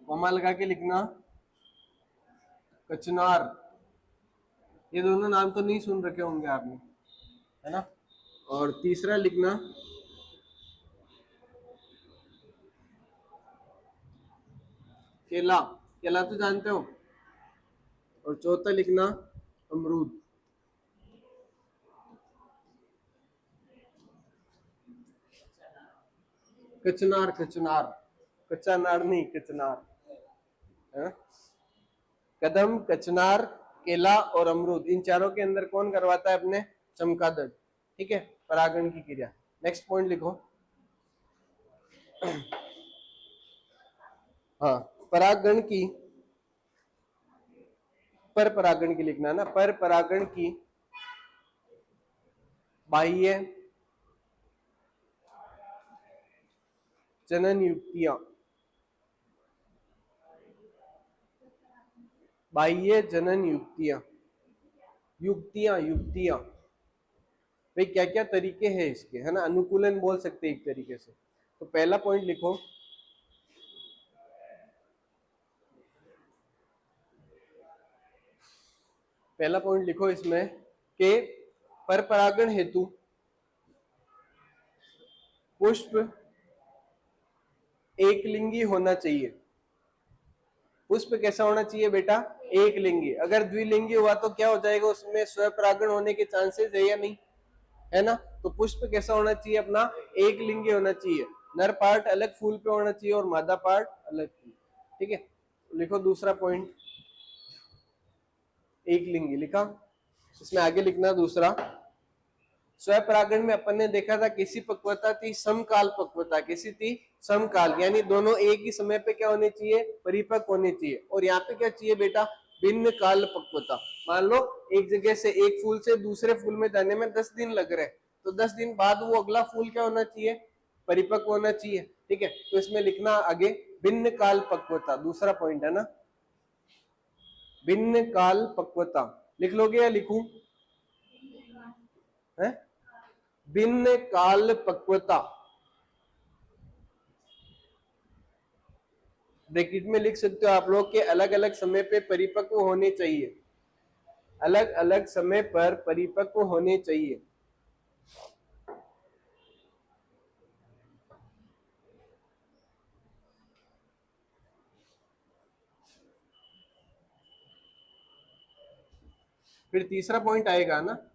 कोमा लगा के लिखना, कचनार। ये दोनों नाम तो नहीं सुन रखे होंगे आपने, है ना। और तीसरा लिखना, केला। केला तो जानते हो। और चौथा लिखना, अमरूद। कचनार, कचनार, कच्चा नार नहीं, कचनार है ना। कदम, कचनार, केला और अमरूद, इन चारों के अंदर कौन करवाता है अपने? चमगादड़। ठीक है, परागण की क्रिया। नेक्स्ट पॉइंट लिखो। हाँ, परागण की, पर परागण की लिखना है ना, पर परागण की बाह्य जनन युक्तियां, बाह्य जनन युक्तियां, युक्तियां, युक्तियां भाई क्या क्या तरीके हैं इसके, है ना, अनुकूलन बोल सकते हैं एक तरीके से। तो पहला पॉइंट लिखो, पहला पॉइंट लिखो इसमें कि पर परागण हेतु पुष्प एक लिंगी होना चाहिए। पुष्प कैसा होना चाहिए बेटा? एक लिंगी। अगर द्विलिंगी हुआ तो क्या हो जाएगा, उसमें स्वपरागण होने के चांसेस है या नहीं, है ना। तो पुष्प कैसा होना चाहिए अपना? एक लिंगी होना चाहिए। नर पार्ट अलग फूल पे होना चाहिए और मादा पार्ट अलग फूल। ठीक है, लिखो दूसरा पॉइंट, एक लिंगी लिखा। इसमें आगे लिखना दूसरा, स्वपरागण में अपन ने देखा था किसी पक्वता थी, समकाल पक्वता। किसी थी? समकाल, यानी दोनों एक ही समय पे क्या होने चाहिए? परिपक्व होने चाहिए। और यहाँ पे क्या चाहिए बेटा? भिन्न काल पक्वता। मान लो एक जगह से, एक फूल से दूसरे फूल में जाने में 10 दिन लग रहे हैं, तो 10 दिन बाद वो अगला फूल क्या होना चाहिए? परिपक्व होना चाहिए। ठीक है, तो इसमें लिखना आगे भिन्न काल पक्वता, दूसरा पॉइंट है ना, भिन्न काल पक्वता। लिख लोगे या लिखूं? है भिन्न काल पक्वता, ब्रैकेट में लिख सकते हो आप लोग के अलग अलग समय पे परिपक्व होने चाहिए, अलग अलग समय पर परिपक्व होने चाहिए। फिर तीसरा पॉइंट आएगा ना,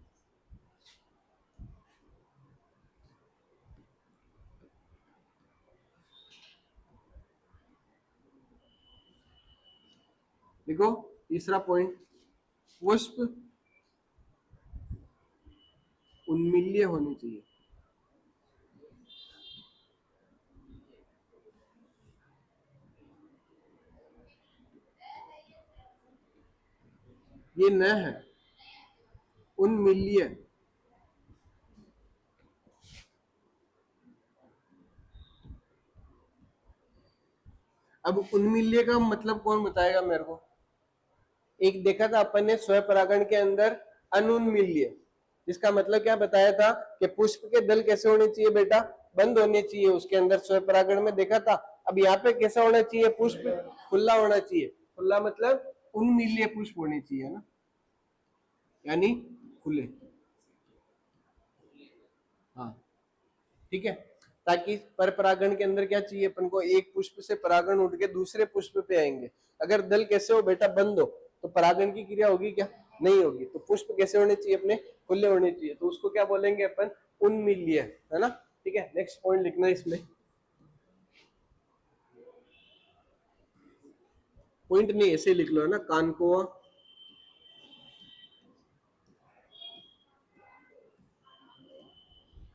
देखो तीसरा पॉइंट, पुष्प उन्मील्य होने चाहिए। ये न है, उन्मील्य। अब उन्मील्य का मतलब कौन बताएगा मेरे को? एक देखा था अपन ने स्वपरागण के अंदर अनुन्मील्य, जिसका मतलब क्या बताया था कि पुष्प के दल कैसे होने चाहिए बेटा? बंद होने चाहिए, उसके अंदर स्वपरागण में देखा था। अब यहाँ पे कैसा होना चाहिए? पुष्प खुला होना चाहिए। खुला मतलब उन्मील्य पुष्प होने चाहिए ना, यानी खुले। हाँ, ठीक है, ताकि पर परागण के अंदर क्या चाहिए अपन को? एक पुष्प से परागण उठ के दूसरे पुष्प पे आएंगे। अगर दल कैसे हो बेटा? बंद हो, तो परागण की क्रिया होगी क्या? नहीं होगी। तो पुष्प कैसे होने चाहिए अपने? खुले होने चाहिए। तो उसको क्या बोलेंगे अपन? उन्मील्य, है ना। ठीक है, नेक्स्ट पॉइंट लिखना है इसमें, पॉइंट नहीं ऐसे लिख लो, है ना, कानकोआ,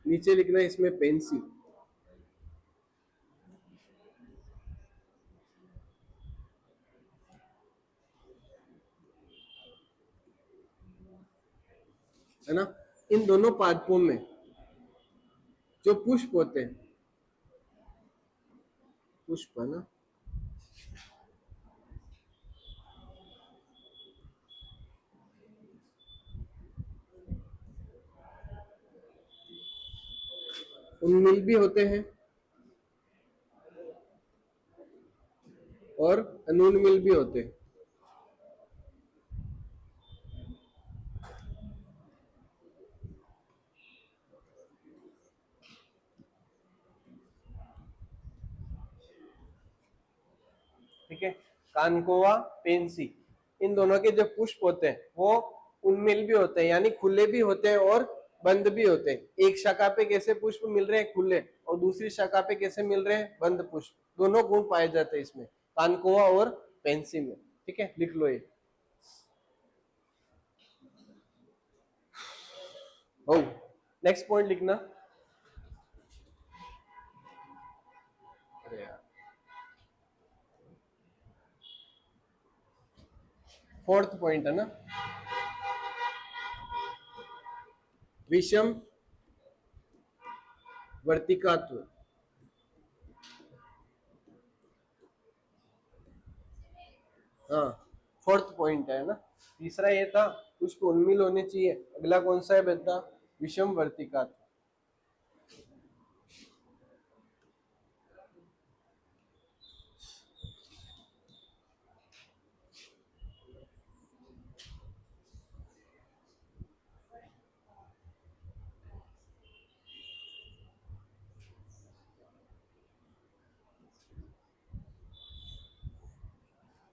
नीचे लिखना है इसमें पेंसी, है ना। इन दोनों पादपों में जो पुष्प होते हैं, पुष्प है ना, उन्मील भी होते हैं और अनुन्मील भी होते हैं। ठीक है, कानकोवा, पेंसी, इन दोनों के जो पुष्प होते हैं वो उन्मील भी होते हैं, यानी खुले भी होते हैं और बंद भी होते हैं। एक शाखा पे कैसे पुष्प मिल रहे हैं खुले, और दूसरी शाखा पे कैसे मिल रहे हैं बंद पुष्प, दोनों गुण पाए जाते हैं इसमें, कानकोआ और पेंसी में। ठीक है, लिख लो ये। ओ, नेक्स्ट पॉइंट लिखना। फोर्थ पॉइंट है ना, विषम वर्तिकात्व। हाँ, फोर्थ पॉइंट है ना। तीसरा ये था पुष्प उन्मील होने चाहिए, अगला कौन सा है बेटा, विषम वर्तिकात्व।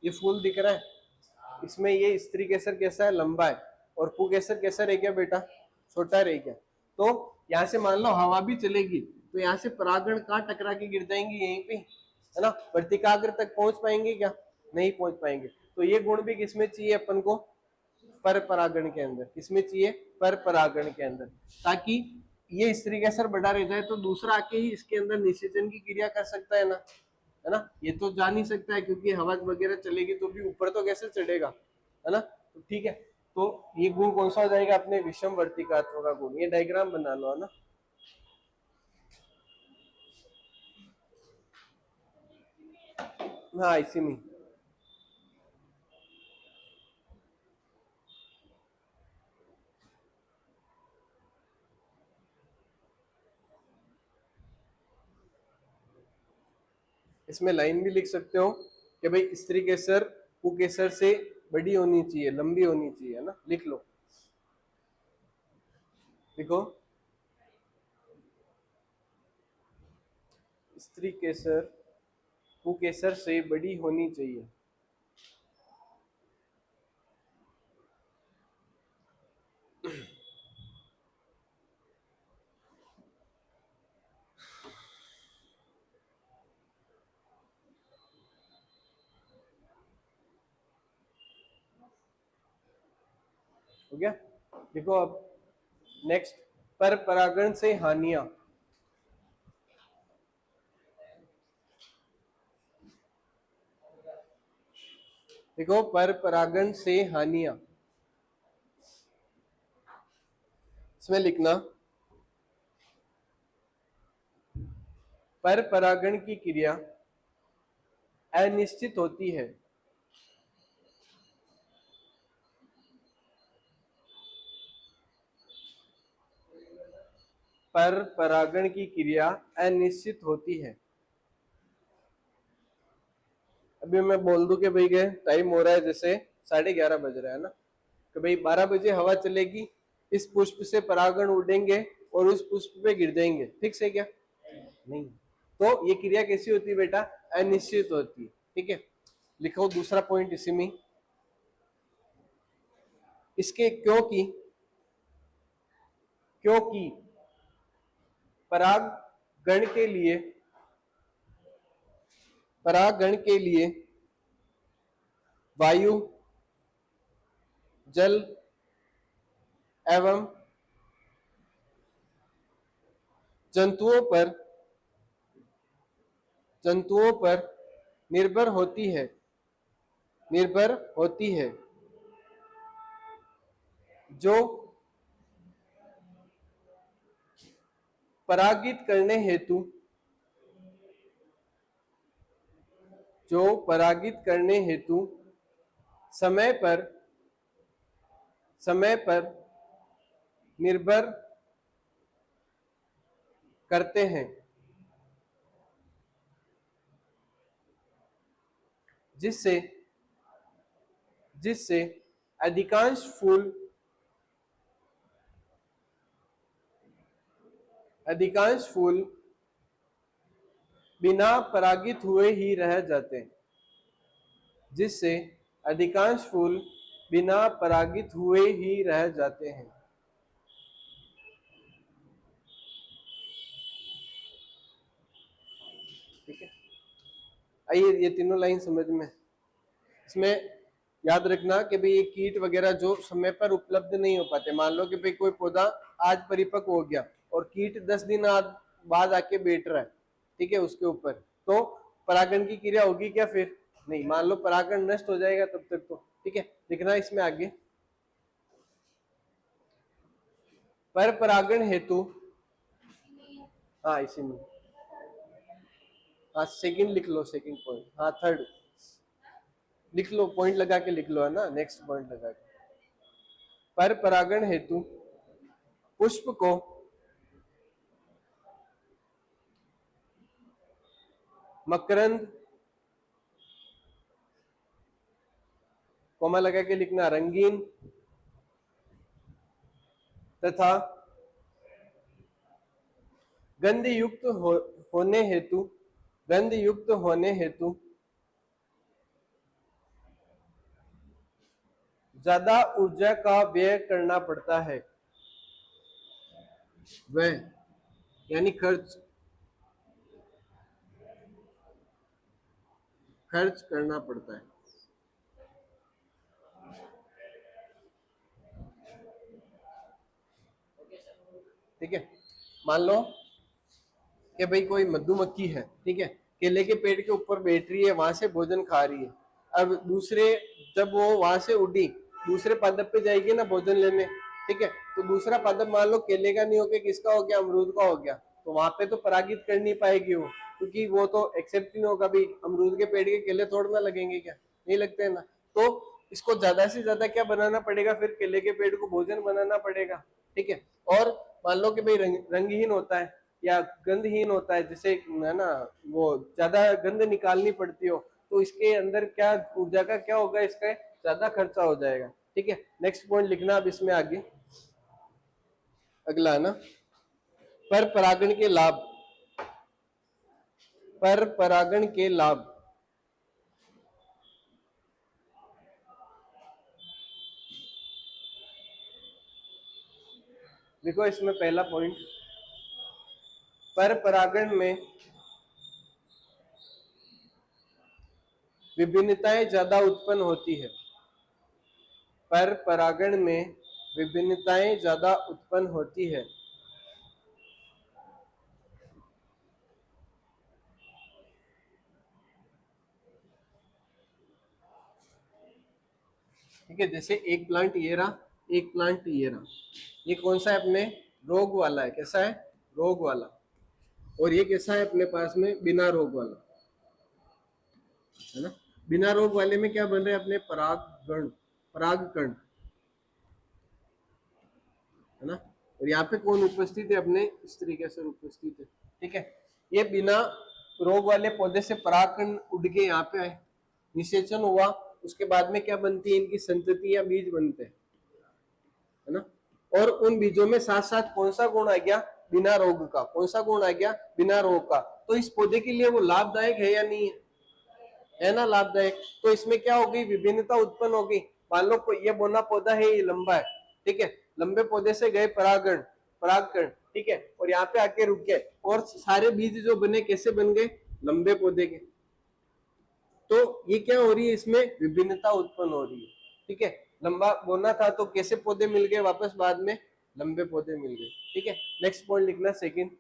ये फूल दिख रहा है, इसमें ये स्त्री केसर कैसा है, लंबा है, और पुकेसर कैसा रह गया बेटा, छोटा रह गया। तो यहाँ से मान लो हवा भी चलेगी तो यहाँ से परागण कहाँ टकरा के गिर जाएंगे, यहीं पे, है ना। वर्तिकाग्र तक पहुंच पाएंगे क्या, नहीं पहुंच पाएंगे। तो ये गुण भी किसमें चाहिए अपन को, पर परागण के अंदर। किसमें चाहिए, पर परागण के अंदर, ताकि ये स्त्री केसर बड़ा रह जाए तो दूसरा आके ही इसके अंदर निषेचन की क्रिया कर सकता है ना, है ना। ये तो जा नहीं सकता है क्योंकि हवा वगैरह चलेगी तो भी ऊपर तो कैसे चढ़ेगा, है ना। तो ठीक है, तो ये गुण कौन सा हो जाएगा अपने, विषम वर्तिकात्व का गुण। ये डायग्राम बना लो, है ना। हाँ, इसी में। इसमें लाइन भी लिख सकते हो कि भाई स्त्री केसर कुकेसर से बड़ी होनी चाहिए, लंबी होनी चाहिए, है ना। लिख लो, लिखो, स्त्री केसर कुकेसर से बड़ी होनी चाहिए। हो गया। देखो अब नेक्स्ट, पर परागण से हानियां। देखो, पर परागण से हानियां, इसमें लिखना, पर परागण की क्रिया अनिश्चित होती है। पर परागण की क्रिया अनिश्चित होती है। अभी मैं बोल दूं कि भाई टाइम हो रहा है, जैसे 11:30 बज रहा है ना, कि भाई 12 बजे हवा चलेगी, इस पुष्प से परागण उड़ेंगे और उस पुष्प पे गिर जाएंगे, ठीक है क्या, नहीं। तो ये क्रिया कैसी होती है बेटा, अनिश्चित होती है। ठीक है, लिखो दूसरा पॉइंट इसी में, इसके क्योंकि क्योंकि परागण के लिए परागण के लिए वायु, जल एवं जंतुओं पर निर्भर होती है, जो परागित करने हेतु समय पर निर्भर करते हैं, जिससे जिससे अधिकांश फूल बिना परागित हुए ही रह जाते हैं, जिससे अधिकांश फूल बिना परागित हुए ही रह जाते हैं। आइए ये तीनों लाइन समझ में। इसमें याद रखना कि भाई ये कीट वगैरह जो समय पर उपलब्ध नहीं हो पाते, मान लो कि भाई कोई पौधा आज परिपक्व हो गया और कीट 10 दिन बाद आके बैठ रहा है, ठीक है, उसके ऊपर, तो परागण की क्रिया होगी क्या? फिर नहीं, मान लो परागण नष्ट हो जाएगा तब तक तो, ठीक है। लिखना इसमें आगे, पर परागण हेतु, हाँ इसी में, हाँ सेकंड लिख लो, सेकंड पॉइंट, हाँ थर्ड लिख लो, पॉइंट लगा के लिख लो, है ना, नेक्स्ट पॉइंट लगा के। पर परागण हेतु पुष्प को मकरंद, कोमा लगा के लिखना, रंगीन तथा गंध युक्त होने हेतु, गंध युक्त होने हेतु ज्यादा ऊर्जा का व्यय करना पड़ता है। व्यय यानी खर्च, खर्च करना पड़ता है। ठीक है, मान लो कि भाई कोई मधुमक्खी है, ठीक है, केले के पेड़ के ऊपर बैठ रही है, वहां से भोजन खा रही है। अब दूसरे, जब वो वहां से उड़ी, दूसरे पादप पे जाएगी ना भोजन लेने, ठीक है, तो दूसरा पादप मान लो केले का नहीं होके किसका हो गया? अमरूद का हो गया, तो वहां पे तो परागित कर नहीं पाएगी वो, क्योंकि वो तो एक्सेप्ट नहीं होगा। भाई अमरूद के पेड़ के केले तोड़ना लगेंगे क्या? नहीं लगते हैं ना। तो इसको ज्यादा से ज्यादा क्या बनाना पड़ेगा? फिर केले के पेड़ को भोजन बनाना पड़ेगा, ठीक है। और मान लो कि भाई रंगहीन होता है या गंधहीन होता है, जिसे है ना वो ज्यादा गंध निकालनी पड़ती हो, तो इसके अंदर क्या ऊर्जा का क्या होगा? इसका ज्यादा खर्चा हो जाएगा, ठीक है। नेक्स्ट पॉइंट लिखना अब इसमें आगे, अगला है ना, पर परागण के लाभ, पर परागण के लाभ, देखो इसमें पहला पॉइंट, पर परागण में विभिन्नताएं ज्यादा उत्पन्न होती है। पर परागण में विभिन्नताएं ज्यादा उत्पन्न होती है। ठीक है, जैसे एक प्लांट ये रहा, एक प्लांट ये रहा, ये कौन सा है अपने? रोग वाला है। कैसा है? रोग वाला। और ये कैसा है अपने पास में? बिना रोग वाला, है ना। बिना रोग वाले में क्या बन रहे हैं अपने? परागगण, परागकण, है ना। और यहाँ पे कौन उपस्थित है अपने? इस तरीके से उपस्थित है, ठीक है। ये बिना रोग वाले पौधे से परागकण उड़ के यहाँ पे आए, निषेचन हुआ, उसके बाद में क्या बनती है? इनकी संतति या बीज बनते हैं, है ना। और उन बीजों में साथ साथ कौन सा गुण आ गया? बिना रोग का। कौन सा गुण आ गया? बिना रोग का। तो इस पौधे के लिए वो लाभदायक है या नहीं है? है ना, लाभदायक। तो इसमें क्या हो गई? विभिन्नता उत्पन्न हो गई। मान लो ये बोना पौधा है, ये लंबा है, ठीक है, लंबे पौधे से गए परागण, परागकण, ठीक है, और यहाँ पे आके रुक गए, और सारे बीज जो बने कैसे बन गए? लंबे पौधे के। तो ये क्या हो रही है? इसमें विभिन्नता उत्पन्न हो रही है, ठीक है। लंबा बोना था तो कैसे पौधे मिल गए वापस बाद में? लंबे पौधे मिल गए, ठीक है। नेक्स्ट पॉइंट लिखना, सेकंड,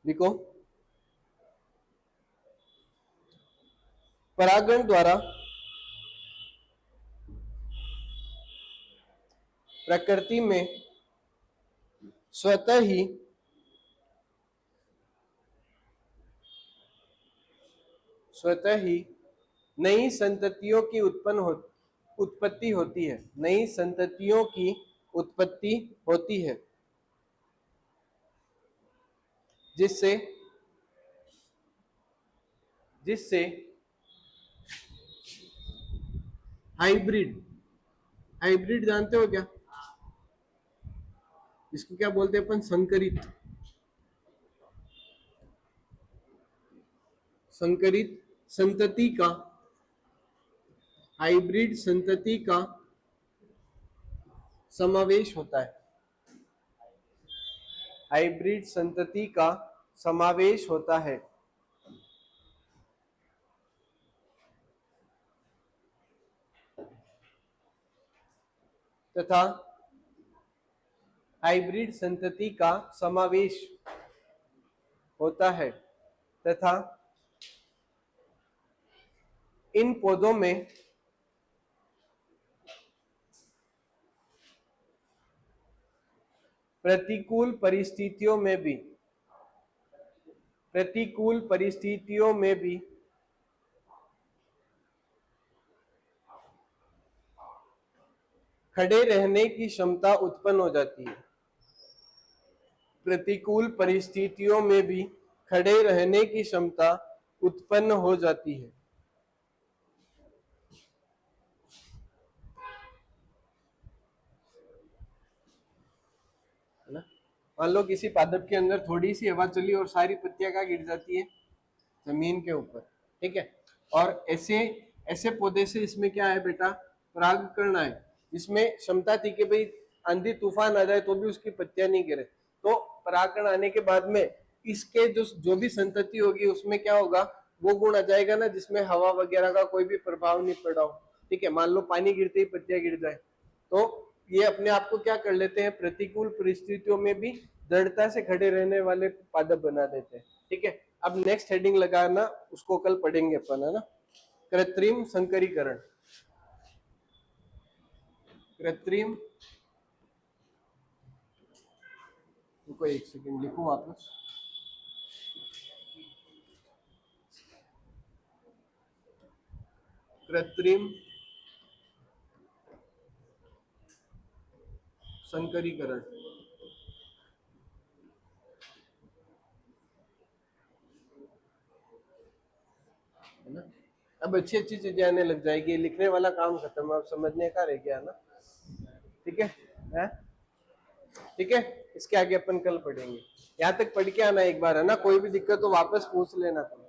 लिखो, परागण द्वारा प्रकृति में स्वतः ही नई संततियों की उत्पत्ति होती है। नई संततियों की उत्पत्ति होती है, जिससे जिससे हाइब्रिड, हाइब्रिड जानते हो क्या? इसको क्या बोलते हैं अपन? संकरित, संकरित संतति का, हाइब्रिड संतति का समावेश होता है। हाइब्रिड संतति का समावेश होता है। तथा हाइब्रिड संतति का समावेश होता है तथा इन पौधों में प्रतिकूल परिस्थितियों में भी खड़े रहने की क्षमता उत्पन्न हो जाती है। प्रतिकूल परिस्थितियों में भी खड़े रहने की क्षमता उत्पन्न हो जाती है। मान लो किसी पादप के अंदर थोड़ी सी हवा चली और सारी पत्तियां कहाँ गिर जाती है? जमीन के ऊपर। ठीक है, और ऐसे पौधे से इसमें क्या है बेटा? परागकण है। इसमें क्षमता थी कि भाई आंधी तूफान आ जाए तो भी उसकी पत्तियां नहीं गिरे। तो परागकण आने के बाद में इसके जो भी संतति होगी उसमें क्या होगा? वो गुण आ जाएगा ना जिसमें हवा वगैरह का कोई भी प्रभाव नहीं पड़ा हो। ठीक है, मान लो पानी गिरते ही पत्तियां गिर जाए तो ये अपने आप को क्या कर लेते हैं? प्रतिकूल परिस्थितियों में भी दृढ़ता से खड़े रहने वाले पादप बना देते हैं। ठीक है, अब नेक्स्ट हेडिंग लगाना, उसको कल पढ़ेंगे अपन, है ना? कृत्रिम संकरीकरण। कृत्रिम, रुको एक सेकंड लिखूं वापस। कृत्रिम संकरीकरण। है ना? अब अच्छी अच्छी चीजें आने लग जाएगी, लिखने वाला काम खत्म, अब समझने का रह गया ना। ठीक है? ठीक है, इसके आगे अपन कल पढ़ेंगे। यहाँ तक पढ़ के आना एक बार, है ना? कोई भी दिक्कत तो वापस पूछ लेना तुम।